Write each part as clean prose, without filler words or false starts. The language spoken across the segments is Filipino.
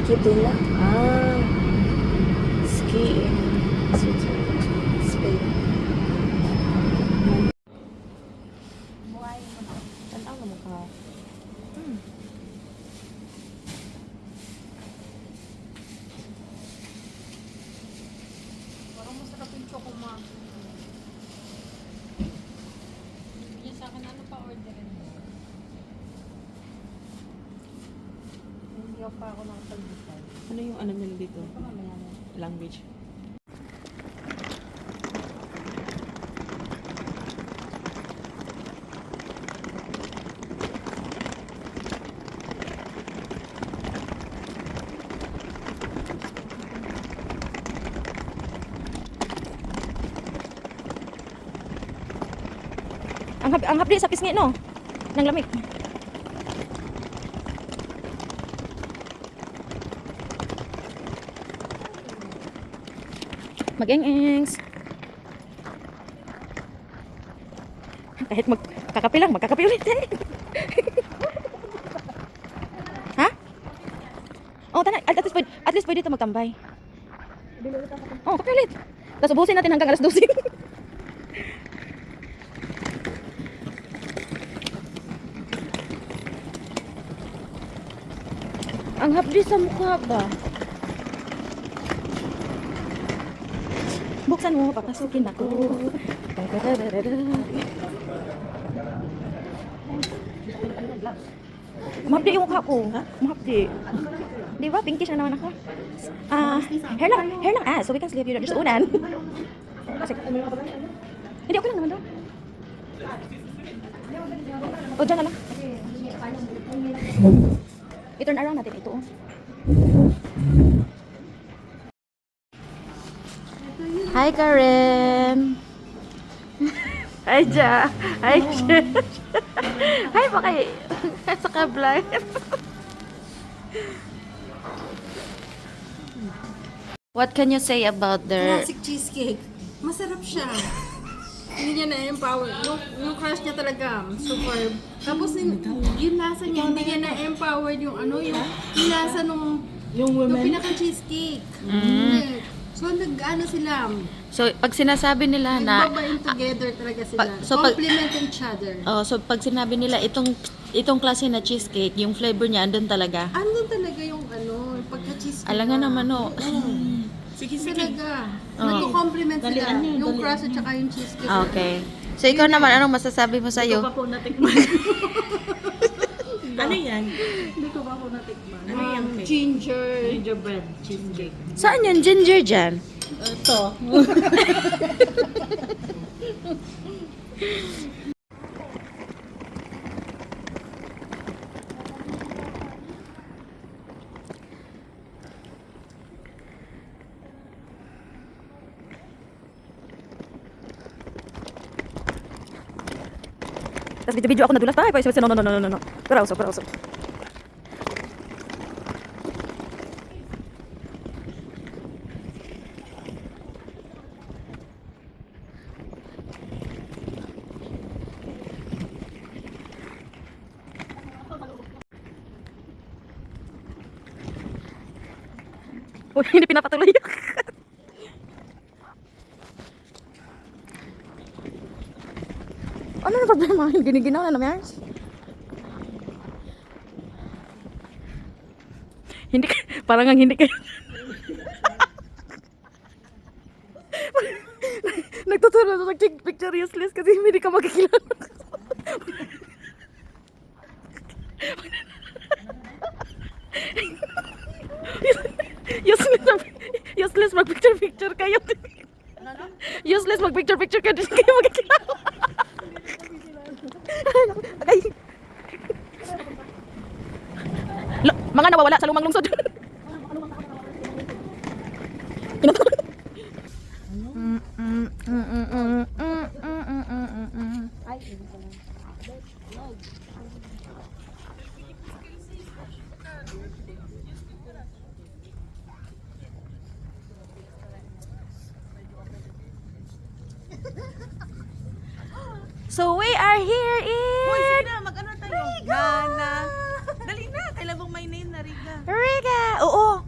Kitila. Ski in Switzerland. Spain. Tanaw na mo ka. Parang masarap yung choco mug. Bigyan sa akin, ano pa orderin mo? Hindi pa ako nakapag-decide. Ano yung ano nila dito? Ito mamaya na. Language. Ang hapdi sa pisngi no. Nang lamig. Mag-engs. Kahit magkakape lang, magkakape ulit eh. Ha? Oh, tana, at least pwede ito magtambay. Oh, kape ulit. Tapos ubusin natin hanggang alas 12. Ang hapdi sa mukha ba? Buksan mo, papasukin ako. Mahapdi yung mukha ko. Mahapdi. Di ba? Pinkish na naman ako. Hair lang so we can sleep you just unan. Hindi, okay lang naman daw. O, dyan na lang. I-turn around natin ito. Hi, Karen. Hi, Ja. Hi, Hi, baka sa kablang. What can you say about their... Classic cheesecake. Masarap siya. Hindi niya na-empower. Yung crush niya talaga, superb. Tapos yung lasa niya, hindi niya na-empowered yung ano, yung lasa nung pinaka-cheesecake. So, nag-ano sila. So, pag sinasabi nila na... Nagbabain together talaga sila. So, Complement each other. Oh, so pag sinabi nila itong klase na cheesecake, yung flavor niya andun talaga. Andun talaga yung ano, pagka-cheesecake. Alangan naman no. Sige. Talaga. Nagko-complement sila. Yung crust at saka yung cheesecake. Okay. So ikaw naman, anong masasabi mo sa'yo? Hindi ko pa po natikman. Ano yan? Hindi ko pa po natikman. Ano yan? Ginger. Gingerbread cheesecake. Saan yung ginger dyan? Ito. Tapos video ako nadulas pa. No. Pero also. Uy, hindi pinapatuloy. Ano na problema? Giniginaw na naman. Hindi parang ang hindi kayo. Nagtuturo na nag-take picture useless kasi hindi ka makikilala. Useless mag-picture kayo. Useless mag-picture kayo. Hindi kayo magkakilala. Okay. Mga nawawala sa lumang lungsod. So we are here in Mag-ano tayo? Nana. Dali na. Kailan bang may name na Riga? Riga. Oo.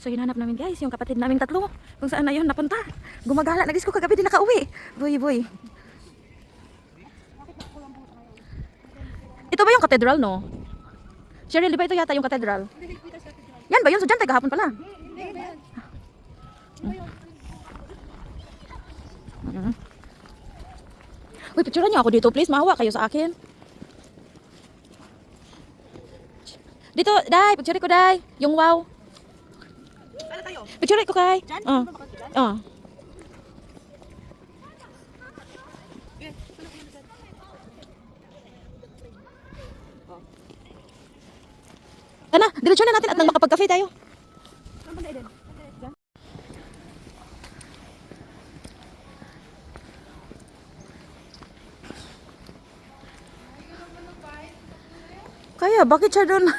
So hinanap namin guys, yung kapatid naming tatlo. Kung saan na yun napunta. Gumagala. Nag-disco kagabi din nakauwi. Boy, boy. Ito ba yung cathedral, no? Cheryl, di ba ito yata yung cathedral? Yan ba yun? So dyan tayo kahapon pala. Uy, picturean niyo ako dito please. Mahawa kayo sa akin. Dito, Day. Picture ko, Day. Yung wow. Picture ko, Kay. Oh. Tana, diretso na natin at nang makapag-cafe tayo. Kaya, bakit siya doon?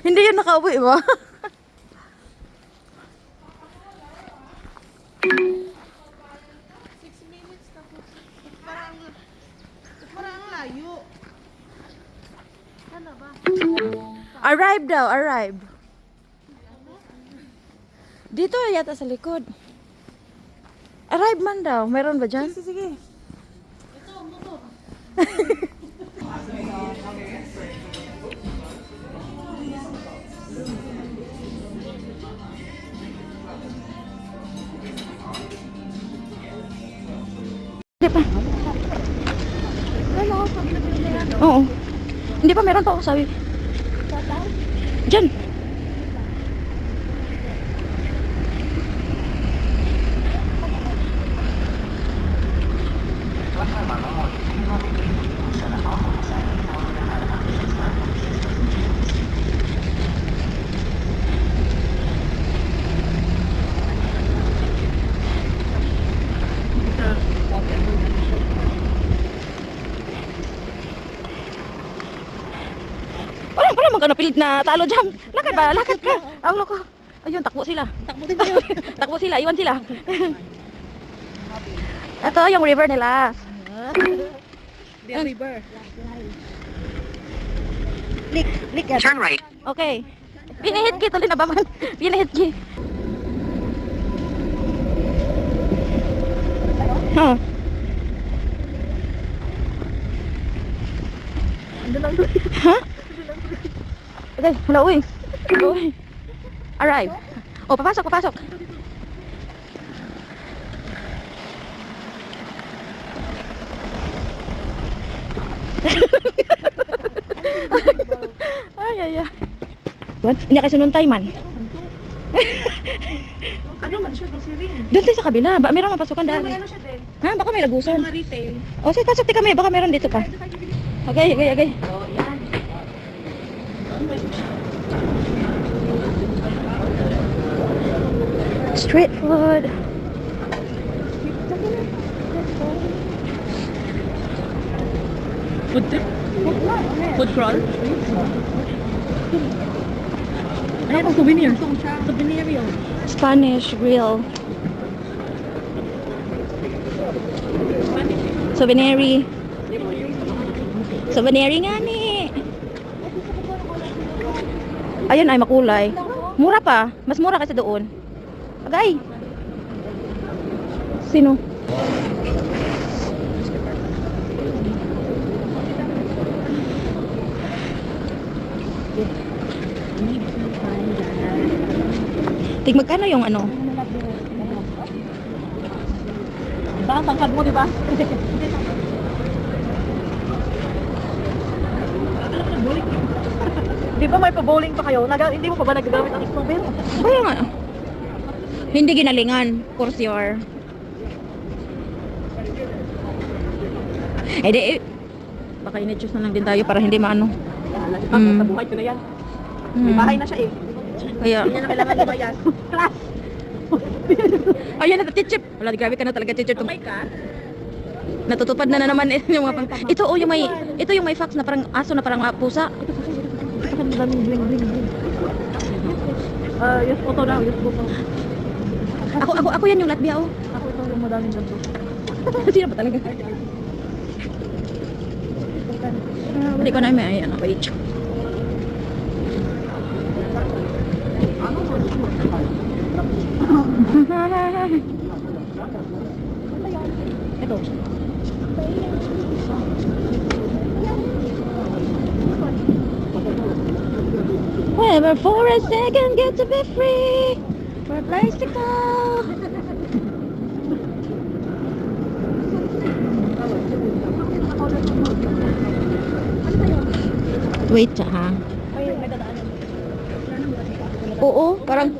Hindi yun nakauwi ba? Parang layo. Arrive daw, arrive. Dito yata sa likod. Arrive man daw. Meron ba dyan? Sige. Hindi pa. Oo. Hindi pa, meron pa ako sabi. Diyan. Wala man ka napilit na talo dyan. Lakad ba? Lakad ka. Ang loko. Ayun, takbo sila. Takbo din kayo. Takbo sila, iwan sila. Ito yung river nila. The river. Lik. Turn right. Okay. Pinihit ki tuloy na ba man? Pinihit ki. Huh. Ha? Okay, wala uwi. Uwi. Arrive. Oh, papasok. Ay. What? Hindi ka sununtay man. Ano man siya kasi rin. Doon tayo sa kabila. Ba, meron mapasukan dahil. Ano siya din? Ha? Baka may lagusan. Mga retail. O, sige, pasok di kami. Baka meron dito pa. Okay. Oh, yan. Street food. Food trip? Food crawl? Ayan, souvenir. Souvenir yun. Spanish grill. Souvenir nga ni. Ayun ay makulay. Mura pa. Mas mura kasi doon. Agay. Sino? Tig magkano yung ano? Baka tangkad mo, di ba? Di ba may pa-bowling pa kayo? Hindi mo pa ba nagagamit ang snowball? Kaya nga. Hindi ginalingan. For sure. Eh di, baka in-choose na lang din tayo para hindi maano. Sa buhay ko na yan. May bahay na siya eh. Kaya, Hindi na kailangan lumayan. Class! ayun na, tichip. Wala, grabe ka na talaga, tichip. Okay ka? Natutupad na naman yung mga pang... Ito, oh, yung may... Ito yung may fox na parang aso na parang pusa. Ito ka daming bling. Yes, photo daw. Yes, photo. Ako yan yung Latvia, oh. Ako ito yung madaming ganito. Sino ba talaga? Hindi ko na may ano, wait. Ano? Ito. Wherever for a second get to be free. For a place to go. Wait, ha? May dadaanan. Oo, parang...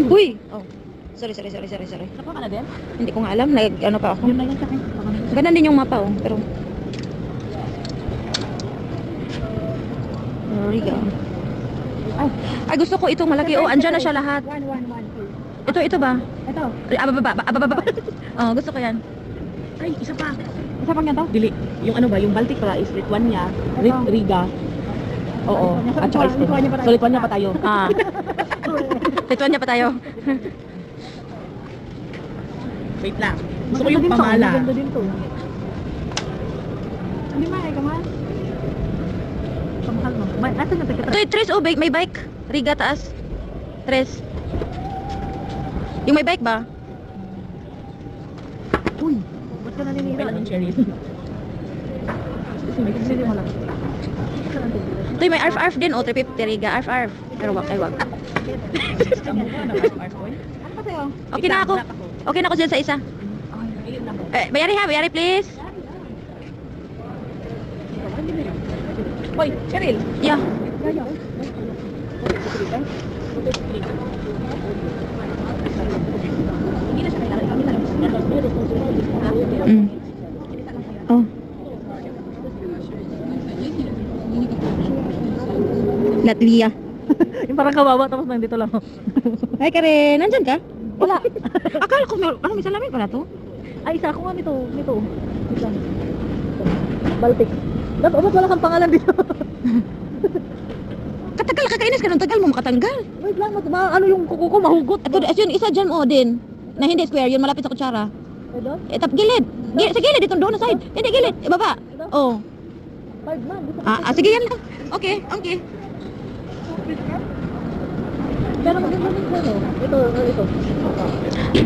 Uy! Oh. Sorry. Nakuha ka na din? Hindi ko nga alam. Ano pa ako. Yun na yan sa akin. Baka may- Ganun din yung mapa, oh. Pero... There we go. Ay, gusto ko itong malaki. Oh, andyan na siya lahat. One. Ito ba? Ito. Ay, ababa. Oh, gusto ko yan. Ay, isa pa. Isa pang yan to? Dili. Yung ano ba, yung Baltic Price, Lit 1 niya, Riga. Oo. At saka Lit 1 niya pa tayo. So, Lit 1 niya pa tayo. Ah. Ituan niya pa tayo. Wait lang. Gusto ko yung pamala. Maganda din to. Hindi ba, kamal? Pamahal mo. Asan na tagkatras? Ito, Tres, oh, may bike. Riga, taas. Tres. Yung may bike ba? Uy! Ba't ka naninira? Kailan yung Cheryl? Kasi mo lang. Ito, may arf din. Oh, 350 Riga. Arf. Pero wag. Ano pa sa'yo? Okay na ako. Okay na ako dyan sa isa. Bayari please. Hoy, Cheryl! Yeah. Hindi na siya kailangan. Kami na lang. Oh. Latvia. Yung parang kawawa tapos nandito lang. Hi Karen, nandyan ka? Wala. Akala ko may salamin pala to. Ay, isa ako nga nito. Isa. Baltic. Dapat wala kang pangalan dito. Katagal kakainis ka nung tagal mo makatanggal. Wait lang, ano yung kuko ko mahugot. Ito, yun, isa dyan mo din. Na hindi square, yun malapit sa kutsara. Ito? Gilid. Sa gilid, dito doon sa side. Hindi, gilid. Baba. Oh. 5 na. Gusto ko. Sige yan lang. Okay. Pero maganda din ko, no? Ito.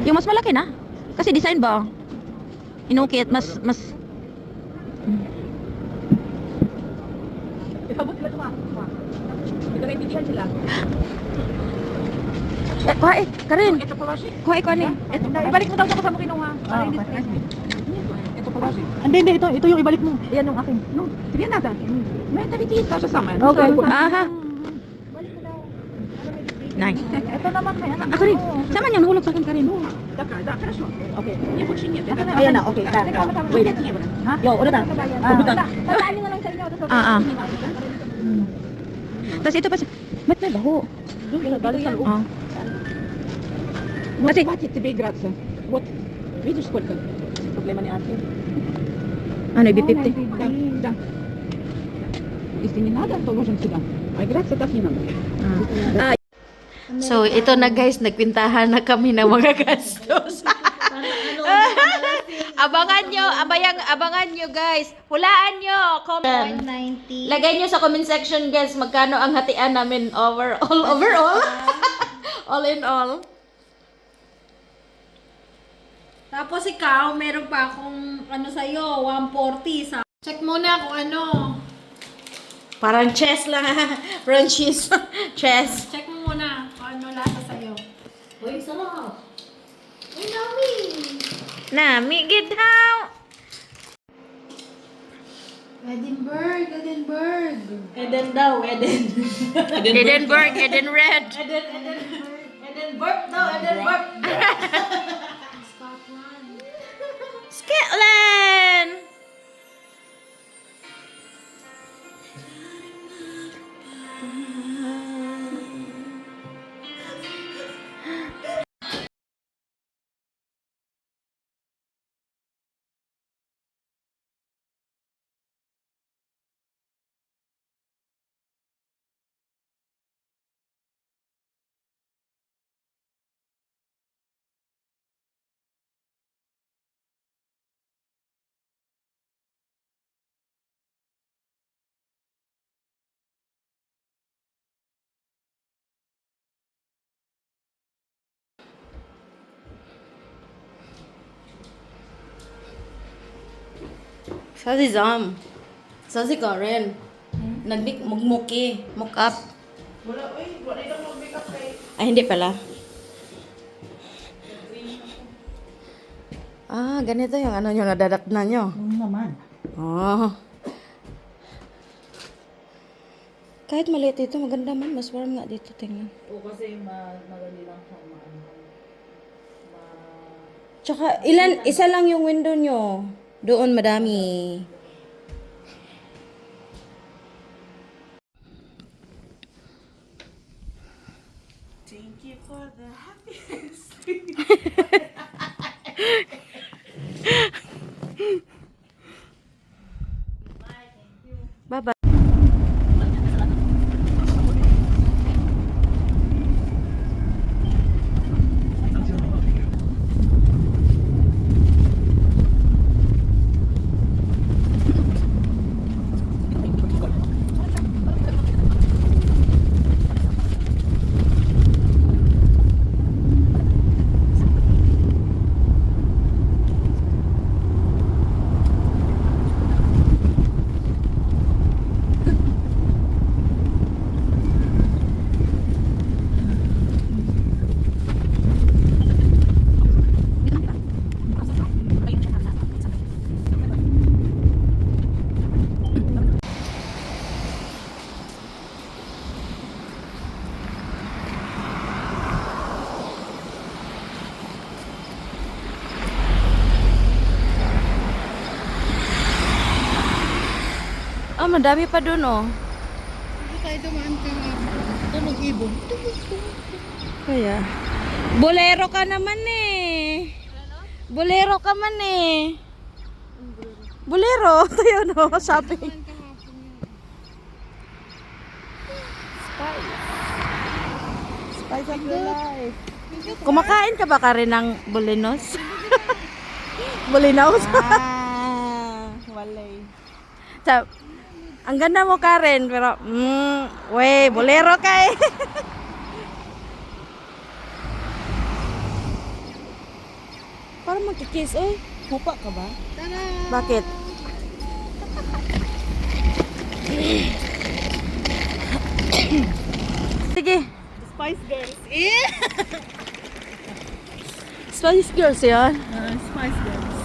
Yung mas malaki na. Kasi design ba? Inukit, mas... Ikabot ba ito, ma? Hindi ka naintindihan sila. Kuha Karen. Ito pala siya. Kuha ano eh. Ibalik mo daw sa mo kinuha. Ito pala siya. Hindi. Ito yung ibalik mo. Yan yung akin. No, sige natin. May talitin ka sa saman. Okay. Aha. Nice. Ito naman may anak. Ako rin. Sama niyo, nahulog sa akin Karen. Daka na siya. Okay. Ayan na, okay. Wait. Ha? Yo, ulit na. Tataan nyo na lang sa inyo. Tapos ito pa siya. Ba't may baho? Doon ka galing sa loob. Kasi... Bakit si Big Rats? What? Video squad ka. Problema ni ate. Ano, B50? Istingin natin. Tulungan sila. Ay, Grats, sa tasin naman. So, ito na guys, nagpintahan na kami ng mga gastos. abangan nyo guys. Hulaan nyo. Comment. 190. Lagay nyo sa comment section guys, magkano ang hatian namin overall. All in all. Tapos ikaw, meron pa akong sa'yo, 140 sa... Check muna kung ano. Parang chess lang. Franchise. Chess. Check mo muna kung ano lasa sa'yo. Uy, sarap. Uy, nami. Nami, get how? Edinburgh. Eden daw, Eden. Edenburg, Eden Red. Edinburgh daw, Edinburgh. Scotland. Sa si Zam. Sa si Karen. Nagmukmuki. Mock up. Ay, hindi pala. Ah, ganito yung ano nyo, nadadatnan nyo. naman. Oh. Kahit maliit ito, maganda man. Mas warm nga dito, tingnan. O kasi madali lang siya Tsaka, isa lang yung window nyo. Doon, madami. Thank you for the happiness. Bye-bye. Ah, madami pa dun, oh. Hindi tayo dumaan kahapon. Ito mag-ibon. Kaya. Bolero ka naman eh. Bolero ka man eh. Bolero. Tayo no, shopping. Spice of your life. Kumakain ka ba ka rin ng bulinos? Bulinos? Walay. Ang ganda mo Karen, pero we, bolero ka eh. Parang magkikiss eh. Mupa ka ba? Tara! Bakit? Sige. Spice Girls. Spice Girls yan. Spice Girls.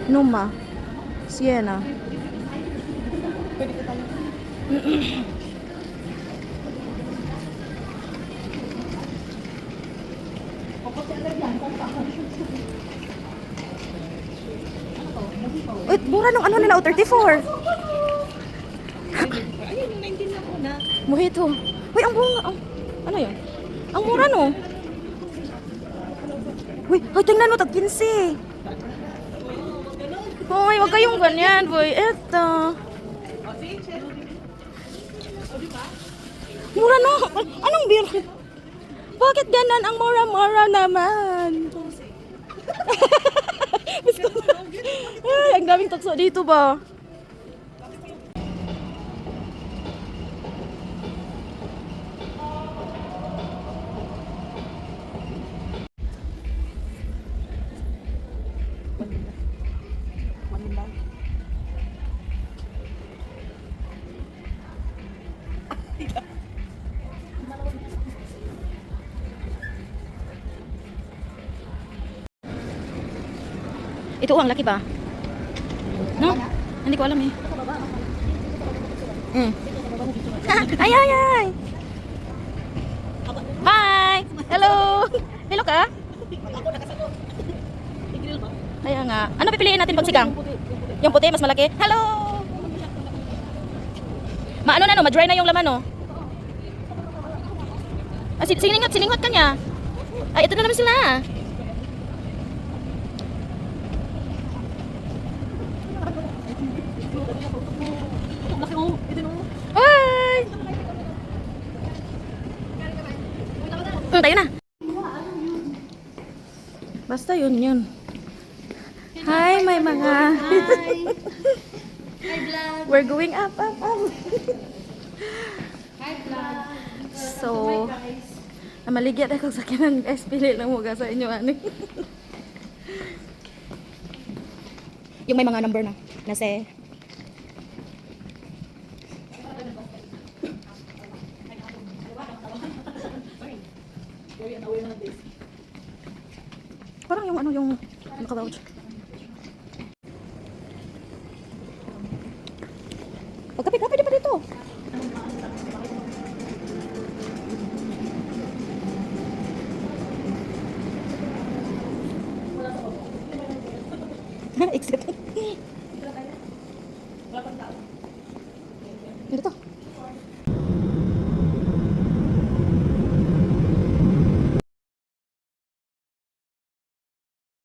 Numa. Sienna. Wait, mura nung ano nila, 34. Mojito. Uy, ang bunga. Ano yun? Ang mura no. Uy, tingnan mo, tag 15. Hoy, wag kayong ganyan, boy. Eto. Mura no. Anong beer? Bakit ganan ang mura-mura naman? Ay, ang daming tukso dito ba? Ito ang laki ba? No? Hindi ko alam eh. Ay, ay, ay! Bye! Hello! Hello ka? Kaya nga. Ano pipiliin natin pag sigang? Yung puti, mas malaki? Hello! Maano na no? Ma-dry na yung laman no? Ah, siningot ka niya. Ay, ito na naman sila. Ay! Tayo na. Basta yun. Hi, may mga. Hi! Hi, vlog! We're going up. So, namaligya tayo kung sakyanan guys. Pili lang mo ga sa inyo ani. Yung may mga number na. Nasa parang yung ano yung naka-vouch. Pagkapit ka, pwede pa dito. Exit.